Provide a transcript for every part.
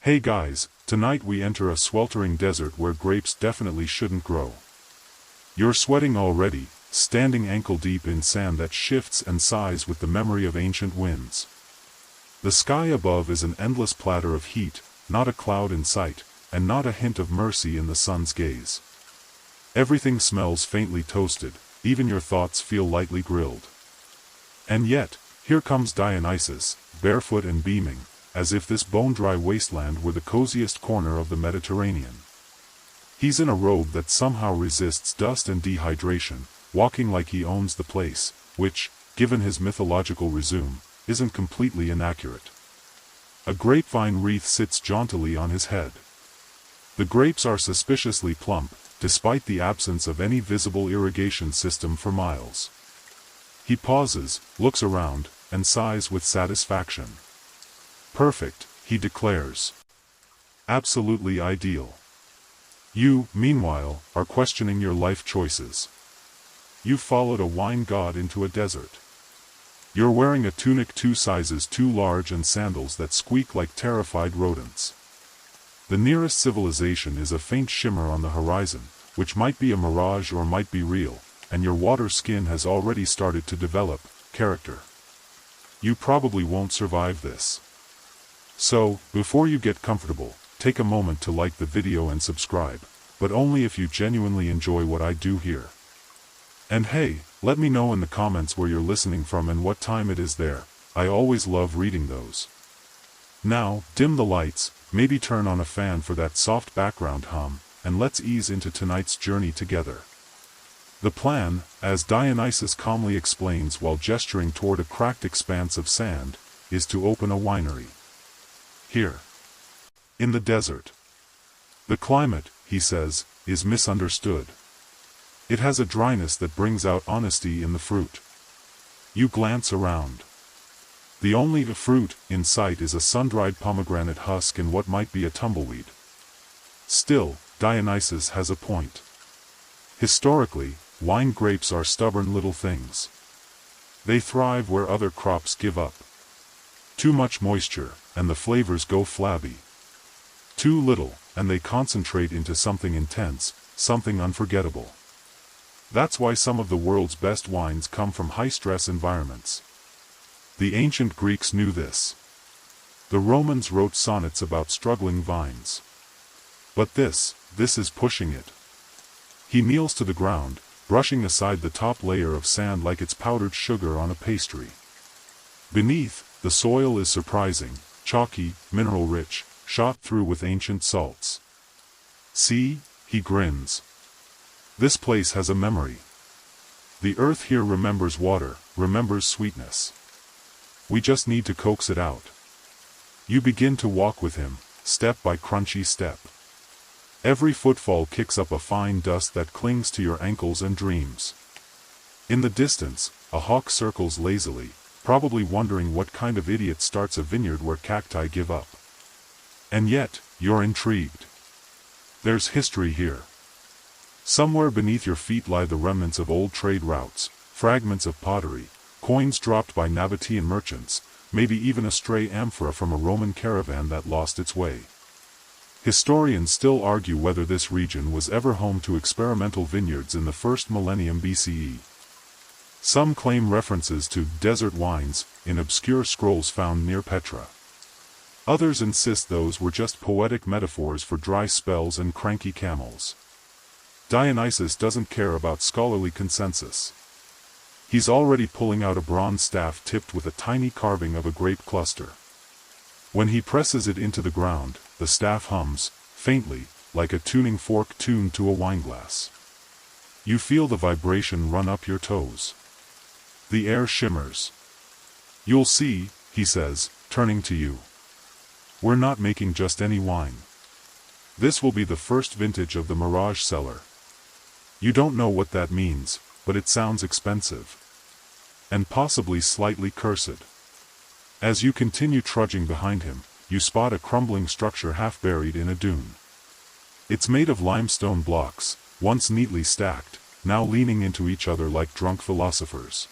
Hey guys, tonight we enter a sweltering desert where grapes definitely shouldn't grow. You're sweating already, standing ankle-deep in sand that shifts and sighs with the memory of ancient winds. The sky above is an endless platter of heat, not a cloud in sight, and not a hint of mercy in the sun's gaze. Everything smells faintly toasted, even your thoughts feel lightly grilled. And yet, here comes Dionysus, barefoot and beaming, as if this bone-dry wasteland were the coziest corner of the Mediterranean. He's in a robe that somehow resists dust and dehydration, walking like he owns the place, which, given his mythological resume, isn't completely inaccurate. A grapevine wreath sits jauntily on his head. The grapes are suspiciously plump, despite the absence of any visible irrigation system for miles. He pauses, looks around, and sighs with satisfaction. Perfect, he declares. Absolutely ideal. You, meanwhile, are questioning your life choices. You've followed a wine god into a desert. You're wearing a tunic 2 sizes too large and sandals that squeak like terrified rodents. The nearest civilization is a faint shimmer on the horizon, which might be a mirage or might be real, and your water skin has already started to develop character. You probably won't survive this. So, before you get comfortable, take a moment to like the video and subscribe, but only if you genuinely enjoy what I do here. And hey, let me know in the comments where you're listening from and what time it is there. I always love reading those. Now, dim the lights, maybe turn on a fan for that soft background hum, and let's ease into tonight's journey together. The plan, as Dionysus calmly explains while gesturing toward a cracked expanse of sand, is to open a winery. Here. In the desert. The climate, he says, is misunderstood. It has a dryness that brings out honesty in the fruit. You glance around. The only fruit in sight is a sun-dried pomegranate husk and what might be a tumbleweed. Still, Dionysus has a point. Historically, wine grapes are stubborn little things. They thrive where other crops give up. Too much moisture, and the flavors go flabby. Too little, and they concentrate into something intense, something unforgettable. That's why some of the world's best wines come from high-stress environments. The ancient Greeks knew this. The Romans wrote sonnets about struggling vines. But this is pushing it. He kneels to the ground, brushing aside the top layer of sand like it's powdered sugar on a pastry. Beneath, the soil is surprising, chalky, mineral-rich, shot through with ancient salts. See, he grins. This place has a memory. The earth here remembers water, remembers sweetness. We just need to coax it out. You begin to walk with him, step by crunchy step. Every footfall kicks up a fine dust that clings to your ankles and dreams. In the distance, a hawk circles lazily, probably wondering what kind of idiot starts a vineyard where cacti give up. And yet, you're intrigued. There's history here. Somewhere beneath your feet lie the remnants of old trade routes, fragments of pottery, coins dropped by Nabatean merchants, maybe even a stray amphora from a Roman caravan that lost its way. Historians still argue whether this region was ever home to experimental vineyards in the first millennium BCE. Some claim references to desert wines in obscure scrolls found near Petra. Others insist those were just poetic metaphors for dry spells and cranky camels. Dionysus doesn't care about scholarly consensus. He's already pulling out a bronze staff tipped with a tiny carving of a grape cluster. When he presses it into the ground, the staff hums, faintly, like a tuning fork tuned to a wineglass. You feel the vibration run up your toes. The air shimmers. You'll see, he says, turning to you. We're not making just any wine. This will be the first vintage of the Mirage Cellar. You don't know what that means, but it sounds expensive. And possibly slightly cursed. As you continue trudging behind him, you spot a crumbling structure half buried in a dune. It's made of limestone blocks, once neatly stacked, now leaning into each other like drunk philosophers.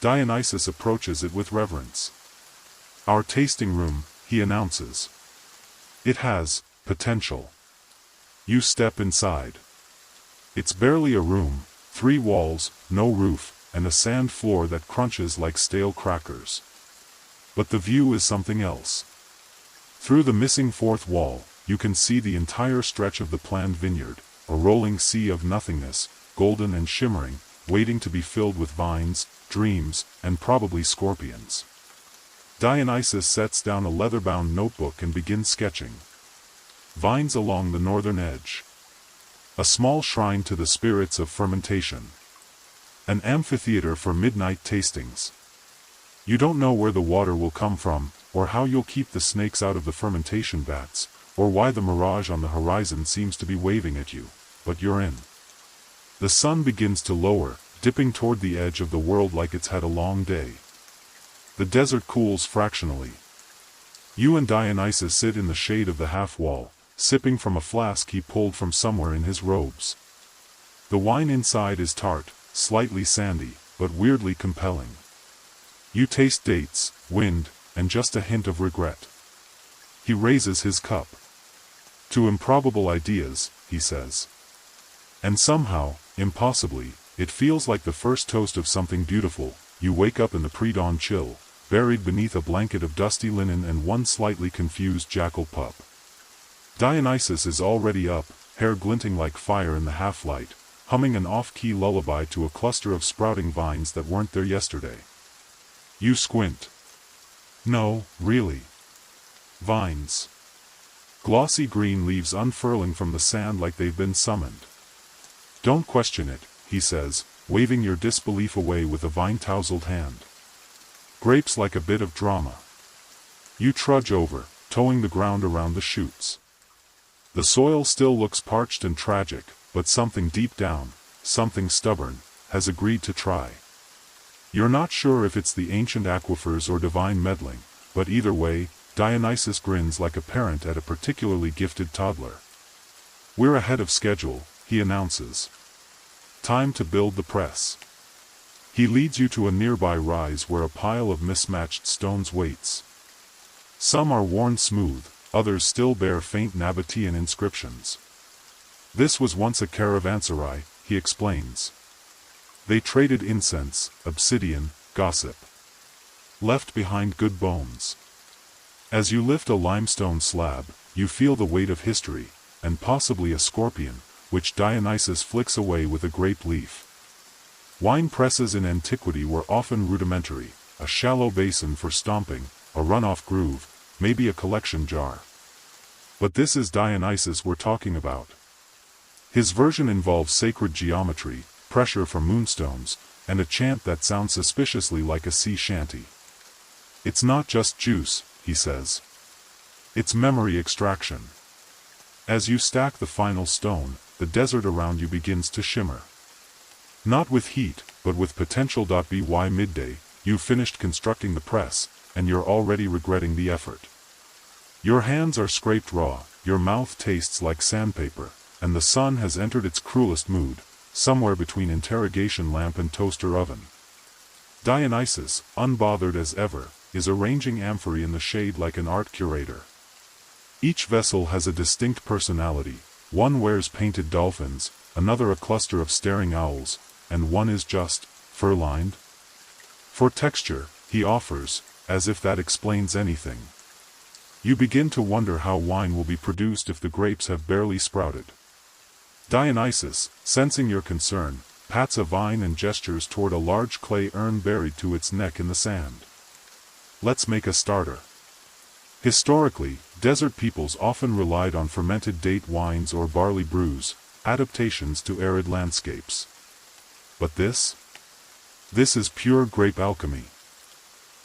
Dionysus approaches it with reverence. Our tasting room, he announces. It has potential. You step inside. It's barely a room, 3 walls, no roof, and a sand floor that crunches like stale crackers. But the view is something else. Through the missing 4th wall, you can see the entire stretch of the planned vineyard, a rolling sea of nothingness, golden and shimmering, waiting to be filled with vines, dreams, and probably scorpions. Dionysus sets down a leather-bound notebook and begins sketching. Vines along the northern edge. A small shrine to the spirits of fermentation. An amphitheater for midnight tastings. You don't know where the water will come from, or how you'll keep the snakes out of the fermentation vats, or why the mirage on the horizon seems to be waving at you, but you're in. The sun begins to lower, dipping toward the edge of the world like it's had a long day. The desert cools fractionally. You and Dionysus sit in the shade of the half-wall, sipping from a flask he pulled from somewhere in his robes. The wine inside is tart, slightly sandy, but weirdly compelling. You taste dates, wind, and just a hint of regret. He raises his cup. To improbable ideas, he says. And somehow, impossibly, it feels like the first toast of something beautiful. You wake up in the pre-dawn chill, buried beneath a blanket of dusty linen and one slightly confused jackal pup. Dionysus is already up, hair glinting like fire in the half-light, humming an off-key lullaby to a cluster of sprouting vines that weren't there yesterday. You squint. No, really. Vines. Glossy green leaves unfurling from the sand like they've been summoned. Don't question it, he says, waving your disbelief away with a vine-tousled hand. Grapes like a bit of drama. You trudge over, towing the ground around the shoots. The soil still looks parched and tragic, but something deep down, something stubborn, has agreed to try. You're not sure if it's the ancient aquifers or divine meddling, but either way, Dionysus grins like a parent at a particularly gifted toddler. We're ahead of schedule, he announces. Time to build the press. He leads you to a nearby rise where a pile of mismatched stones waits. Some are worn smooth, others still bear faint Nabatean inscriptions. This was once a caravanserai, he explains. They traded incense, obsidian, gossip. Left behind good bones. As you lift a limestone slab, you feel the weight of history, and possibly a scorpion, which Dionysus flicks away with a grape leaf. Wine presses in antiquity were often rudimentary, a shallow basin for stomping, a runoff groove, maybe a collection jar. But this is Dionysus we're talking about. His version involves sacred geometry, pressure from moonstones, and a chant that sounds suspiciously like a sea shanty. It's not just juice, he says. It's memory extraction. As you stack the final stone, the desert around you begins to shimmer. Not with heat, but with potential. By midday, you've finished constructing the press, and you're already regretting the effort. Your hands are scraped raw, your mouth tastes like sandpaper, and the sun has entered its cruelest mood, somewhere between interrogation lamp and toaster oven. Dionysus, unbothered as ever, is arranging amphorae in the shade like an art curator. Each vessel has a distinct personality. One wears painted dolphins, another a cluster of staring owls, and one is just fur-lined. For texture, he offers, as if that explains anything. You begin to wonder how wine will be produced if the grapes have barely sprouted. Dionysus, sensing your concern, pats a vine and gestures toward a large clay urn buried to its neck in the sand. Let's make a starter. Historically, desert peoples often relied on fermented date wines or barley brews, adaptations to arid landscapes. But this? This is pure grape alchemy.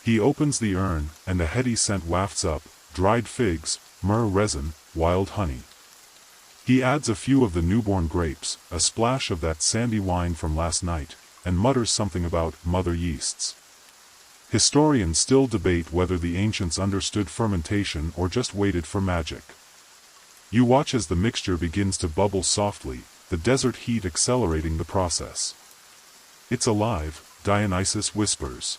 He opens the urn, and a heady scent wafts up, dried figs, myrrh resin, wild honey. He adds a few of the newborn grapes, a splash of that sandy wine from last night, and mutters something about mother yeasts. Historians still debate whether the ancients understood fermentation or just waited for magic. You watch as the mixture begins to bubble softly, the desert heat accelerating the process. It's alive, Dionysus whispers.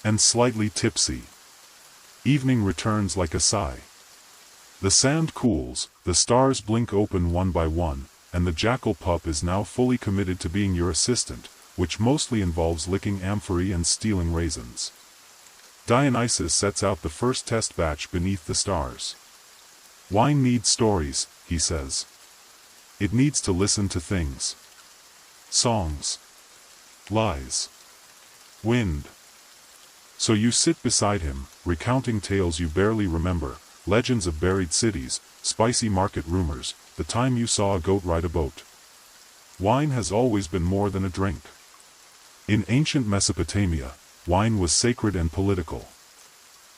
And slightly tipsy. Evening returns like a sigh. The sand cools, the stars blink open one by one, and the jackal pup is now fully committed to being your assistant, which mostly involves licking amphorae and stealing raisins. Dionysus sets out the first test batch beneath the stars. Wine needs stories, he says. It needs to listen to things. Songs. Lies. Wind. So you sit beside him, recounting tales you barely remember, legends of buried cities, spicy market rumors, the time you saw a goat ride a boat. Wine has always been more than a drink. In ancient Mesopotamia, wine was sacred and political.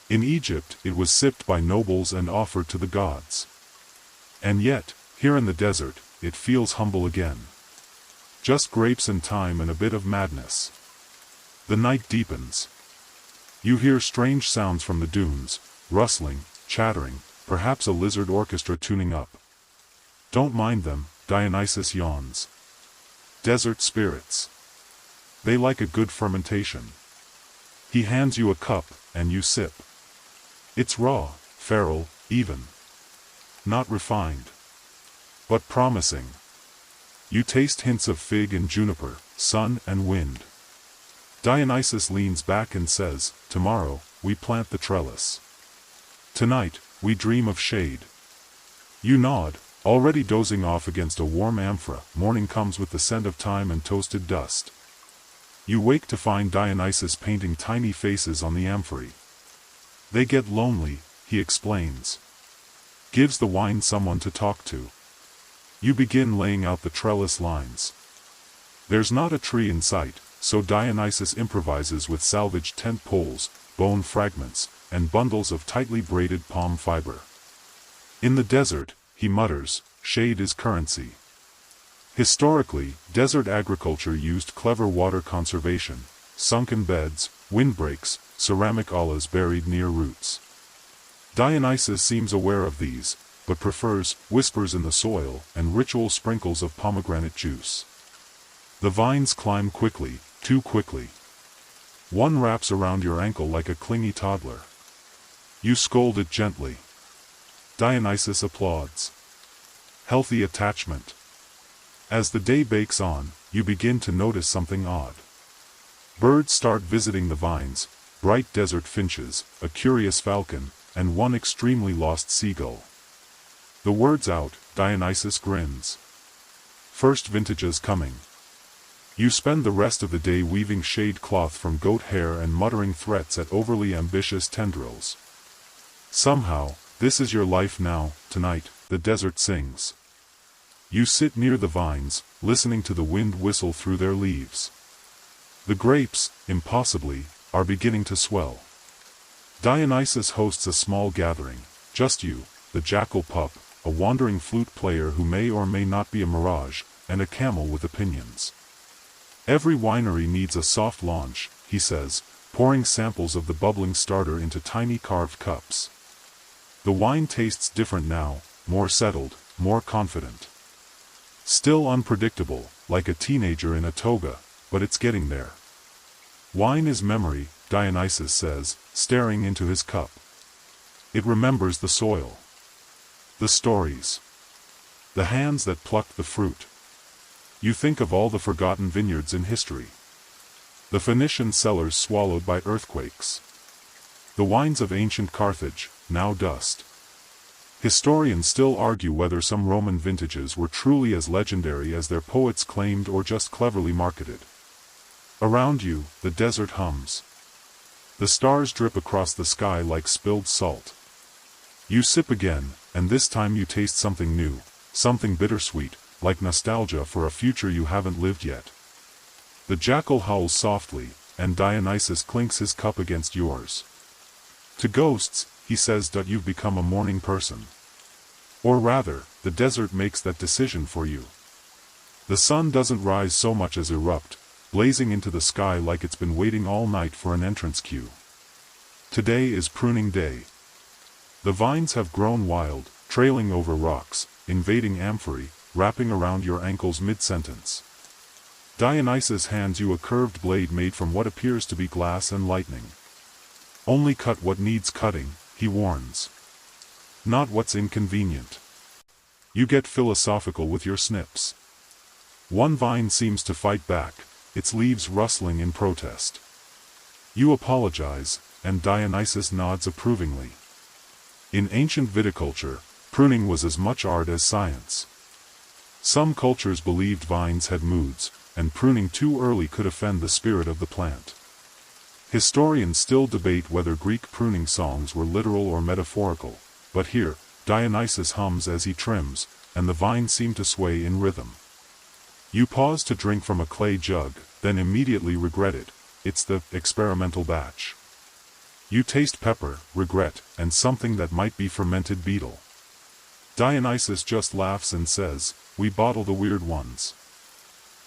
In Egypt, it was sipped by nobles and offered to the gods. And yet, here in the desert, it feels humble again. Just grapes and thyme and a bit of madness. The night deepens. You hear strange sounds from the dunes, rustling, chattering, perhaps a lizard orchestra tuning up. Don't mind them, Dionysus yawns. Desert spirits. They like a good fermentation. He hands you a cup, and you sip. It's raw, feral, even. Not refined. But promising. You taste hints of fig and juniper, sun and wind. Dionysus leans back and says, tomorrow, we plant the trellis. Tonight, we dream of shade. You nod, already dozing off against a warm amphora. Morning comes with the scent of thyme and toasted dust. You wake to find Dionysus painting tiny faces on the amphorae. They get lonely, he explains. Gives the wine someone to talk to. You begin laying out the trellis lines. There's not a tree in sight, so Dionysus improvises with salvaged tent poles, bone fragments, and bundles of tightly braided palm fiber. In the desert, he mutters, shade is currency. Historically, desert agriculture used clever water conservation, sunken beds, windbreaks, ceramic ollas buried near roots. Dionysus seems aware of these, but prefers whispers in the soil and ritual sprinkles of pomegranate juice. The vines climb quickly, too quickly. One wraps around your ankle like a clingy toddler. You scold it gently. Dionysus applauds. Healthy attachment. As the day bakes on, you begin to notice something odd. Birds start visiting the vines, bright desert finches, a curious falcon, and one extremely lost seagull. The word's out, Dionysus grins. First vintages coming. You spend the rest of the day weaving shade cloth from goat hair and muttering threats at overly ambitious tendrils. Somehow, this is your life now. Tonight, the desert sings. You sit near the vines, listening to the wind whistle through their leaves. The grapes, impossibly, are beginning to swell. Dionysus hosts a small gathering, just you, the jackal pup, a wandering flute player who may or may not be a mirage, and a camel with opinions. Every winery needs a soft launch, he says, pouring samples of the bubbling starter into tiny carved cups. The wine tastes different now, more settled, more confident. Still unpredictable, like a teenager in a toga, but it's getting there. Wine is memory, Dionysus says, staring into his cup. It remembers the soil. The stories. The hands that plucked the fruit. You think of all the forgotten vineyards in history. The Phoenician cellars swallowed by earthquakes. The wines of ancient Carthage, now dust. Historians still argue whether some Roman vintages were truly as legendary as their poets claimed or just cleverly marketed. Around you, the desert hums. The stars drip across the sky like spilled salt. You sip again, and this time you taste something new, something bittersweet, like nostalgia for a future you haven't lived yet. The jackal howls softly, and Dionysus clinks his cup against yours. To ghosts, he says that you've become a morning person. Or rather, the desert makes that decision for you. The sun doesn't rise so much as erupt, blazing into the sky like it's been waiting all night for an entrance queue. Today is pruning day. The vines have grown wild, trailing over rocks, invading amphorae, wrapping around your ankles mid-sentence. Dionysus hands you a curved blade made from what appears to be glass and lightning. Only cut what needs cutting, he warns. not what's inconvenient. You get philosophical with your snips. One vine seems to fight back, its leaves rustling in protest. You apologize, and Dionysus nods approvingly. In ancient viticulture, pruning was as much art as science. Some cultures believed vines had moods, and pruning too early could offend the spirit of the plant. Historians still debate whether Greek pruning songs were literal or metaphorical, but here, Dionysus hums as he trims, and the vines seem to sway in rhythm. You pause to drink from a clay jug, then immediately regret it. It's the experimental batch. You taste pepper, regret, and something that might be fermented beetle. Dionysus just laughs and says, "We bottle the weird ones."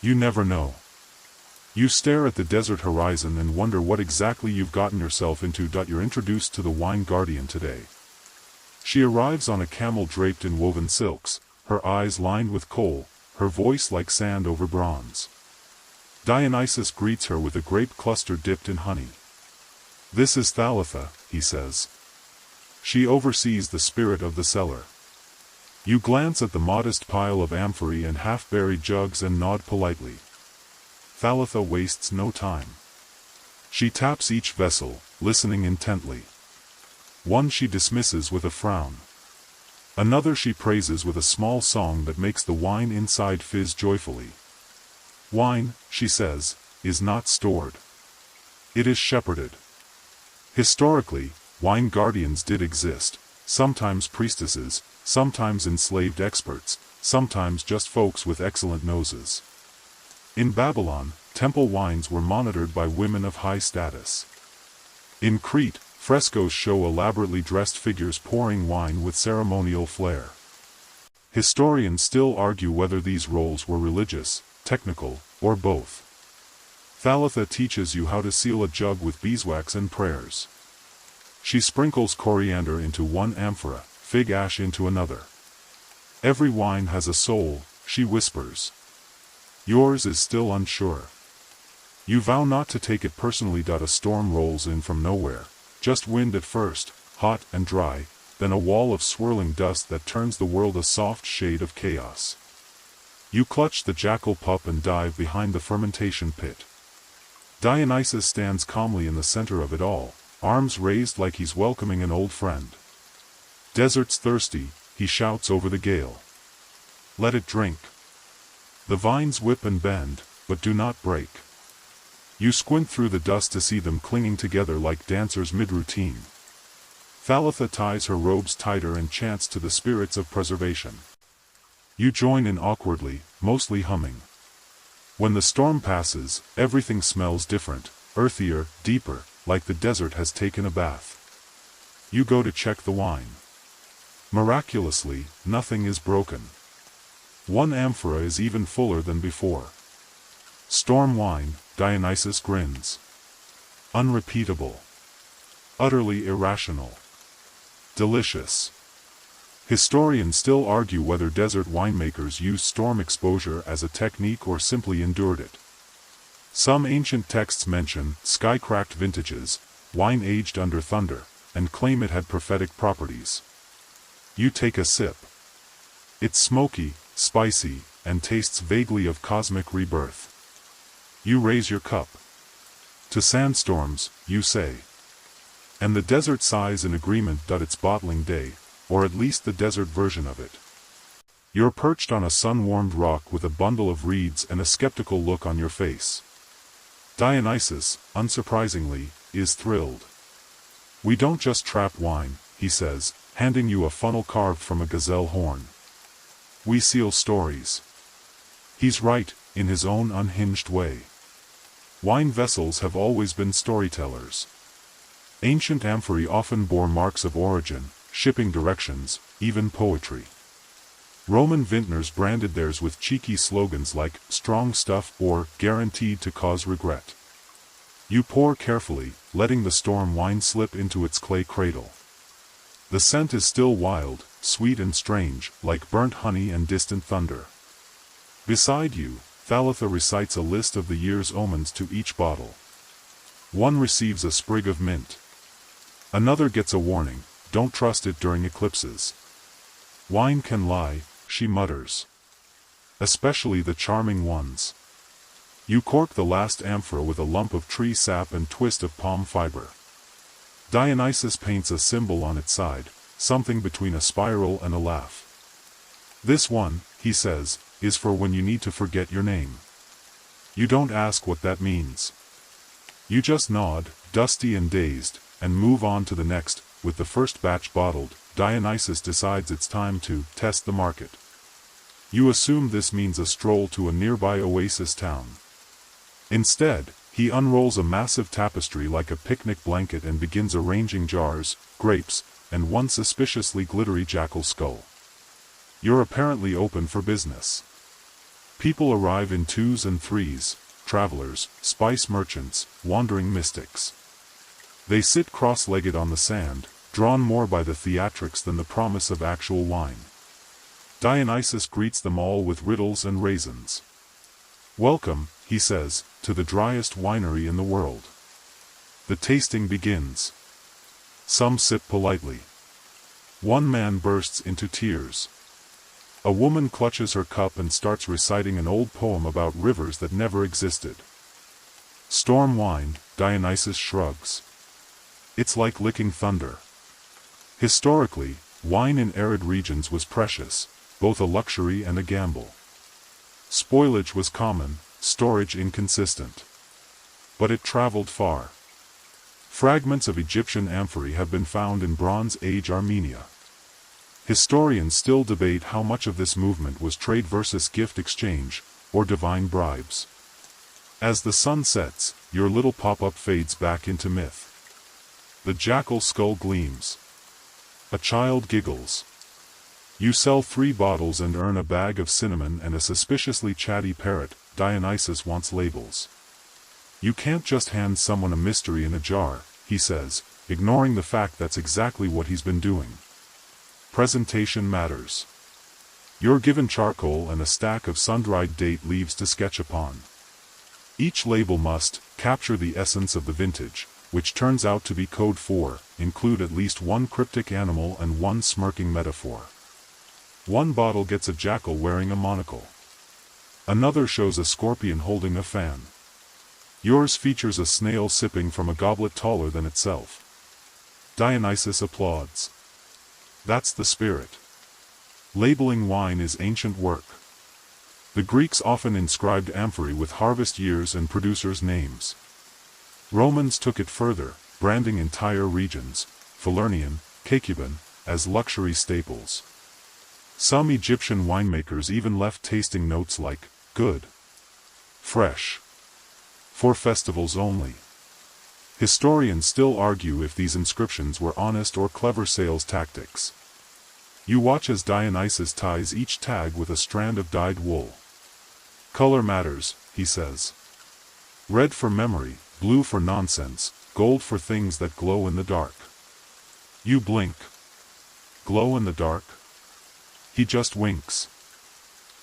You never know. You stare at the desert horizon and wonder what exactly you've gotten yourself into. You're introduced to the wine guardian today. She arrives on a camel draped in woven silks, her eyes lined with kohl, her voice like sand over bronze. Dionysus greets her with a grape cluster dipped in honey. "This is Thalitha," he says. She oversees the spirit of the cellar. You glance at the modest pile of amphorae and half-buried jugs and nod politely. Thalitha wastes no time. She taps each vessel, listening intently. One she dismisses with a frown. Another she praises with a small song that makes the wine inside fizz joyfully. "Wine," she says, "is not stored. It is shepherded." Historically, wine guardians did exist, sometimes priestesses, sometimes enslaved experts, sometimes just folks with excellent noses. In Babylon, temple wines were monitored by women of high status. In Crete, frescoes show elaborately dressed figures pouring wine with ceremonial flair. Historians still argue whether these roles were religious, technical, or both. Thalitha teaches you how to seal a jug with beeswax and prayers. She sprinkles coriander into one amphora, fig ash into another. "Every wine has a soul," she whispers. Yours is still unsure. You vow not to take it personally. A storm rolls in from nowhere, just wind at first, hot and dry, then a wall of swirling dust that turns the world a soft shade of chaos. You clutch the jackal pup and dive behind the fermentation pit. Dionysus stands calmly in the center of it all, arms raised like he's welcoming an old friend. "Desert's thirsty," he shouts over the gale. "Let it drink." The vines whip and bend, but do not break. You squint through the dust to see them clinging together like dancers mid-routine. Thalitha ties her robes tighter and chants to the spirits of preservation. You join in awkwardly, mostly humming. When the storm passes, everything smells different, earthier, deeper, like the desert has taken a bath. You go to check the wine. Miraculously, nothing is broken. One amphora is even fuller than before. Storm wine, Dionysus grins. Unrepeatable. Utterly irrational. Delicious. Historians still argue whether desert winemakers used storm exposure as a technique or simply endured it. Some ancient texts mention sky-cracked vintages, wine aged under thunder, and claim it had prophetic properties. You take a sip. It's smoky, spicy, and tastes vaguely of cosmic rebirth. You raise your cup. "To sandstorms," you say. And the desert sighs in agreement. It's bottling day, or at least the desert version of it. You're perched on a sun-warmed rock with a bundle of reeds and a skeptical look on your face. Dionysus, unsurprisingly, is thrilled. "We don't just trap wine," he says, handing you a funnel carved from a gazelle horn. "We seal stories." He's right, in his own unhinged way. Wine vessels have always been storytellers. Ancient amphorae often bore marks of origin, shipping directions, even poetry. Roman vintners branded theirs with cheeky slogans like, "strong stuff" or "guaranteed to cause regret." You pour carefully, letting the storm wine slip into its clay cradle. The scent is still wild, sweet and strange, like burnt honey and distant thunder. Beside you, Thalitha recites a list of the year's omens to each bottle. One receives a sprig of mint. Another gets a warning, don't trust it during eclipses. Wine can lie, she mutters. Especially the charming ones. You cork the last amphora with a lump of tree sap and twist of palm fiber. Dionysus paints a symbol on its side, something between a spiral and a laugh. This one, he says, is for when you need to forget your name. You don't ask what that means. You just nod, dusty and dazed, and move on to the next. With the first batch bottled, Dionysus decides it's time to test the market. You assume this means a stroll to a nearby oasis town. Instead, he unrolls a massive tapestry like a picnic blanket and begins arranging jars, grapes, and one suspiciously glittery jackal skull. You're apparently open for business. People arrive in 2s and 3s, travelers, spice merchants, wandering mystics. They sit cross-legged on the sand, drawn more by the theatrics than the promise of actual wine. Dionysus greets them all with riddles and raisins. Welcome, he says, to the driest winery in the world. The tasting begins. Some sip politely. One man bursts into tears. A woman clutches her cup and starts reciting an old poem about rivers that never existed. Storm wine, Dionysus shrugs. It's like licking thunder. Historically, wine in arid regions was precious, both a luxury and a gamble. Spoilage was common, storage inconsistent. But it traveled far. Fragments of Egyptian amphorae have been found in Bronze Age Armenia. Historians still debate how much of this movement was trade versus gift exchange, or divine bribes. As the sun sets, your little pop-up fades back into myth. The jackal skull gleams. A child giggles. You sell 3 bottles and earn a bag of cinnamon and a suspiciously chatty parrot. Dionysus wants labels. You can't just hand someone a mystery in a jar, he says, ignoring the fact that's exactly what he's been doing. Presentation matters. You're given charcoal and a stack of sun-dried date leaves to sketch upon. Each label must capture the essence of the vintage, which turns out to be code 4, include at least one cryptic animal and one smirking metaphor. One bottle gets a jackal wearing a monocle. Another shows a scorpion holding a fan. Yours features a snail sipping from a goblet taller than itself. Dionysus applauds. That's the spirit. Labeling wine is ancient work. The Greeks often inscribed amphorae with harvest years and producers' names. Romans took it further, branding entire regions, Falernian, Caecuban, as luxury staples. Some Egyptian winemakers even left tasting notes like, good, fresh, for festivals only. Historians still argue if these inscriptions were honest or clever sales tactics. You watch as Dionysus ties each tag with a strand of dyed wool. Color matters, he says. Red for memory, blue for nonsense, gold for things that glow in the dark. You blink. Glow in the dark? He just winks.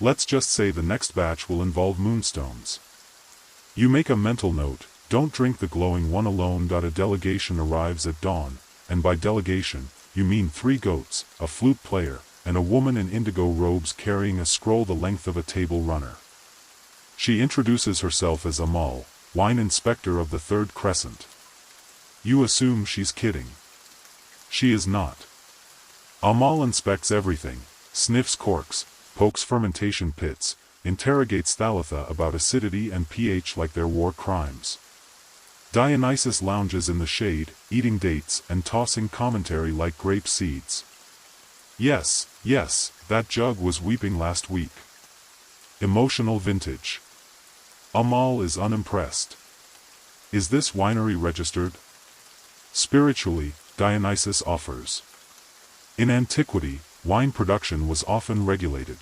Let's just say the next batch will involve moonstones. You make a mental note, don't drink the glowing one alone. A delegation arrives at dawn, and by delegation, you mean 3 goats, a flute player, and a woman in indigo robes carrying a scroll the length of a table runner. She introduces herself as Amal, wine inspector of the Third Crescent. You assume she's kidding. She is not. Amal inspects everything, sniffs corks, pokes fermentation pits, interrogates Thalitha about acidity and pH like they're war crimes. Dionysus lounges in the shade, eating dates and tossing commentary like grape seeds. Yes, that jug was weeping last week. Emotional vintage. Amal is unimpressed. Is this winery registered? Spiritually, Dionysus offers. In antiquity, wine production was often regulated.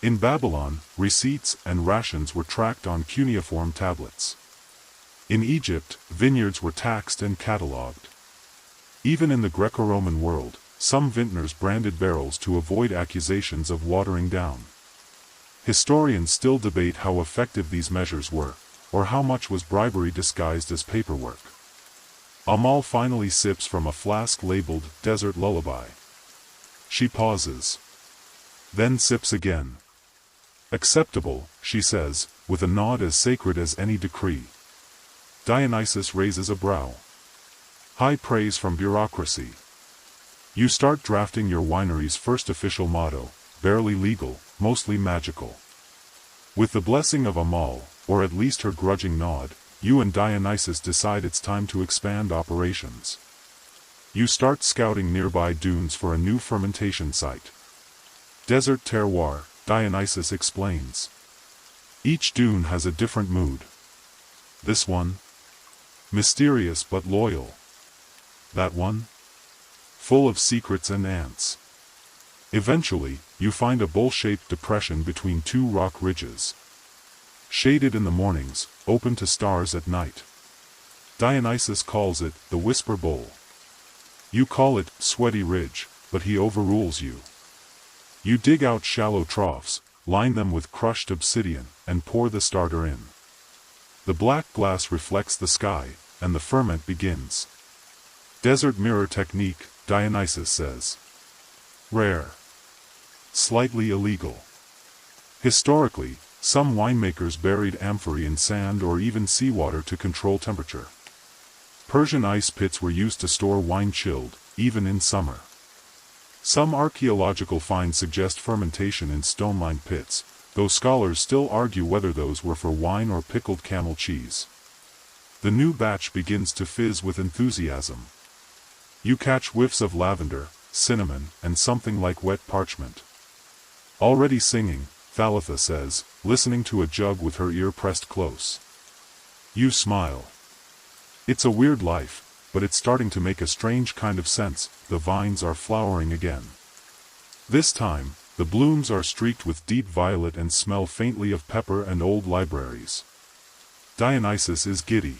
In Babylon, receipts and rations were tracked on cuneiform tablets. In Egypt, vineyards were taxed and catalogued. Even in the Greco-Roman world, some vintners branded barrels to avoid accusations of watering down. Historians still debate how effective these measures were, or how much was bribery disguised as paperwork. Amal finally sips from a flask labeled Desert Lullaby. She pauses. Then sips again. Acceptable, she says, with a nod as sacred as any decree. Dionysus raises a brow. High praise from bureaucracy. You start drafting your winery's first official motto, barely legal, mostly magical. With the blessing of Amal, or at least her grudging nod, you and Dionysus decide it's time to expand operations. You start scouting nearby dunes for a new fermentation site. Desert terroir, Dionysus explains. Each dune has a different mood. This one? Mysterious but loyal. That one? Full of secrets and ants. Eventually, you find a bowl-shaped depression between two rock ridges. Shaded in the mornings, open to stars at night. Dionysus calls it the Whisper Bowl. You call it Sweaty Ridge, but he overrules you. You dig out shallow troughs, line them with crushed obsidian, and pour the starter in. The black glass reflects the sky, and the ferment begins. Desert mirror technique, Dionysus says. Rare. Slightly illegal. Historically, some winemakers buried amphorae in sand or even seawater to control temperature. Persian ice pits were used to store wine chilled, even in summer. Some archaeological finds suggest fermentation in stone-lined pits, though scholars still argue whether those were for wine or pickled camel cheese. The new batch begins to fizz with enthusiasm. You catch whiffs of lavender, cinnamon, and something like wet parchment. Already singing, Thalitha says, listening to a jug with her ear pressed close. You smile. It's a weird life, but it's starting to make a strange kind of sense. The vines are flowering again. This time, the blooms are streaked with deep violet and smell faintly of pepper and old libraries. Dionysus is giddy.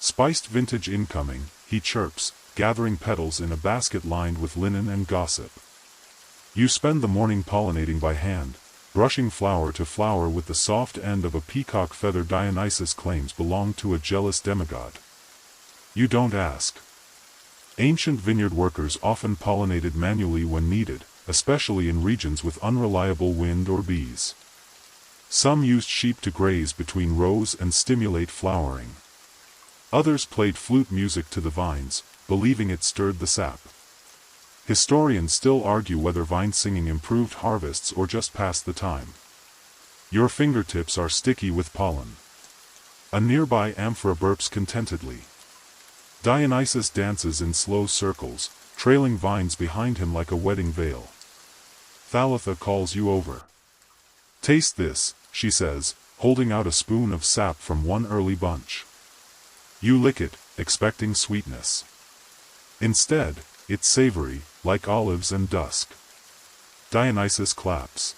Spiced vintage incoming, he chirps, gathering petals in a basket lined with linen and gossip. You spend the morning pollinating by hand, brushing flower to flower with the soft end of a peacock feather Dionysus claims belonged to a jealous demigod. You don't ask. Ancient vineyard workers often pollinated manually when needed, especially in regions with unreliable wind or bees. Some used sheep to graze between rows and stimulate flowering. Others played flute music to the vines, believing it stirred the sap. Historians still argue whether vine singing improved harvests or just passed the time. Your fingertips are sticky with pollen. A nearby amphora burps contentedly. Dionysus dances in slow circles, trailing vines behind him like a wedding veil. Thalitha calls you over. Taste this, she says, holding out a spoon of sap from one early bunch. You lick it, expecting sweetness. Instead, it's savory, like olives and dusk. Dionysus claps.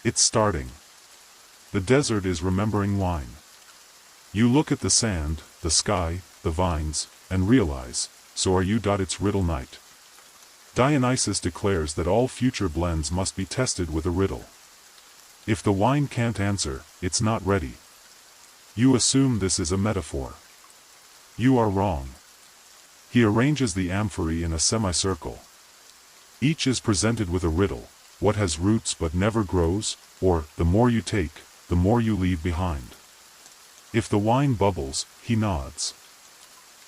It's starting. The desert is remembering wine. You look at the sand, the sky, the vines, and realize, so are you. It's riddle night. Dionysus declares that all future blends must be tested with a riddle. If the wine can't answer, it's not ready. You assume this is a metaphor. You are wrong. He arranges the amphorae in a semicircle. Each is presented with a riddle: what has roots but never grows, or, the more you take, the more you leave behind. If the wine bubbles, he nods.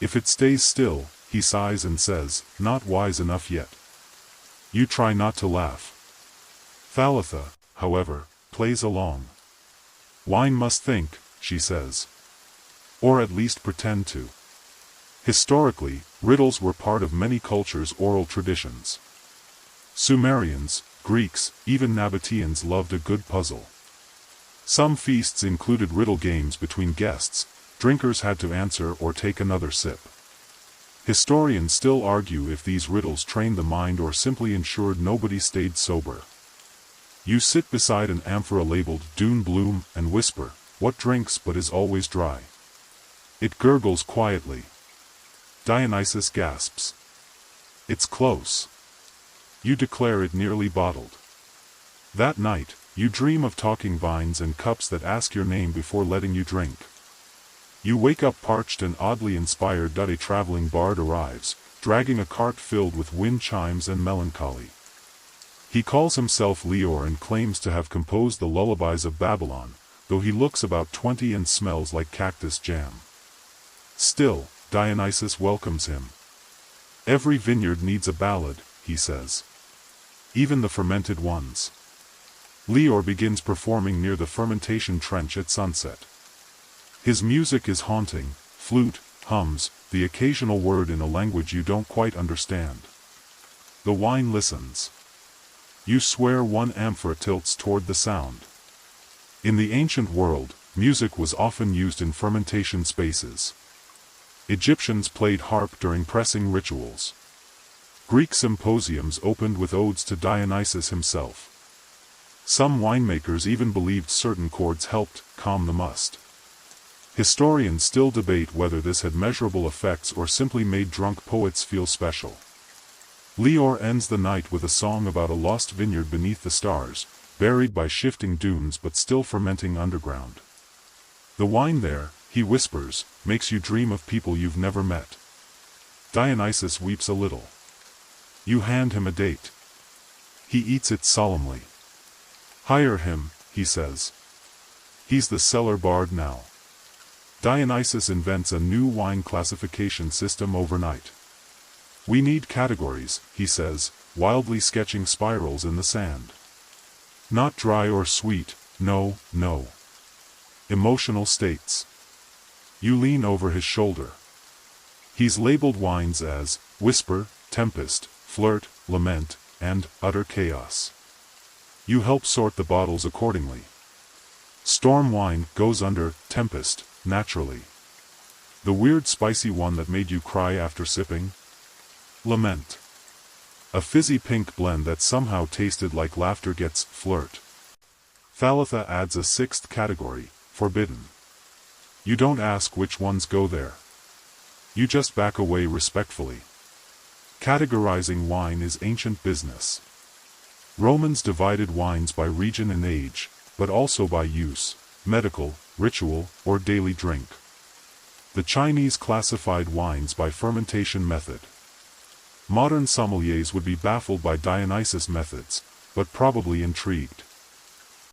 If it stays still, he sighs and says, not wise enough yet. You try not to laugh. Thalitha, however, plays along. Wine must think, she says. Or at least pretend to. Historically, riddles were part of many cultures' oral traditions. Sumerians, Greeks, even Nabateans loved a good puzzle. Some feasts included riddle games between guests. Drinkers had to answer or take another sip. Historians still argue if these riddles trained the mind or simply ensured nobody stayed sober. You sit beside an amphora labeled Dune Bloom and whisper, what drinks but is always dry? It gurgles quietly. Dionysus gasps. It's close. You declare it nearly bottled. That night, you dream of talking vines and cups that ask your name before letting you drink. You wake up parched and oddly inspired. A traveling bard arrives, dragging a cart filled with wind chimes and melancholy. He calls himself Leor and claims to have composed the lullabies of Babylon, though he looks about 20 and smells like cactus jam. Still, Dionysus welcomes him. Every vineyard needs a ballad, he says. Even the fermented ones. Leor begins performing near the fermentation trench at sunset. His music is haunting, flute, hums, the occasional word in a language you don't quite understand. The wine listens. You swear one amphora tilts toward the sound. In the ancient world, music was often used in fermentation spaces. Egyptians played harp during pressing rituals. Greek symposiums opened with odes to Dionysus himself. Some winemakers even believed certain chords helped calm the must. Historians still debate whether this had measurable effects or simply made drunk poets feel special. Leor ends the night with a song about a lost vineyard beneath the stars, buried by shifting dunes but still fermenting underground. The wine there, he whispers, makes you dream of people you've never met. Dionysus weeps a little. You hand him a date. He eats it solemnly. Hire him, he says. He's the cellar bard now. Dionysus invents a new wine classification system overnight. We need categories, he says, wildly sketching spirals in the sand. Not dry or sweet, no, no. Emotional states. You lean over his shoulder. He's labeled wines as whisper, tempest, flirt, lament, and utter chaos. You help sort the bottles accordingly. Storm wine goes under tempest, naturally. The weird spicy one that made you cry after sipping? Lament. A fizzy pink blend that somehow tasted like laughter gets flirt. Thalitha adds a sixth category, forbidden. You don't ask which ones go there. You just back away respectfully. Categorizing wine is ancient business. Romans divided wines by region and age, but also by use, medical, ritual, or daily drink. The Chinese classified wines by fermentation method. Modern sommeliers would be baffled by Dionysus' methods, but probably intrigued.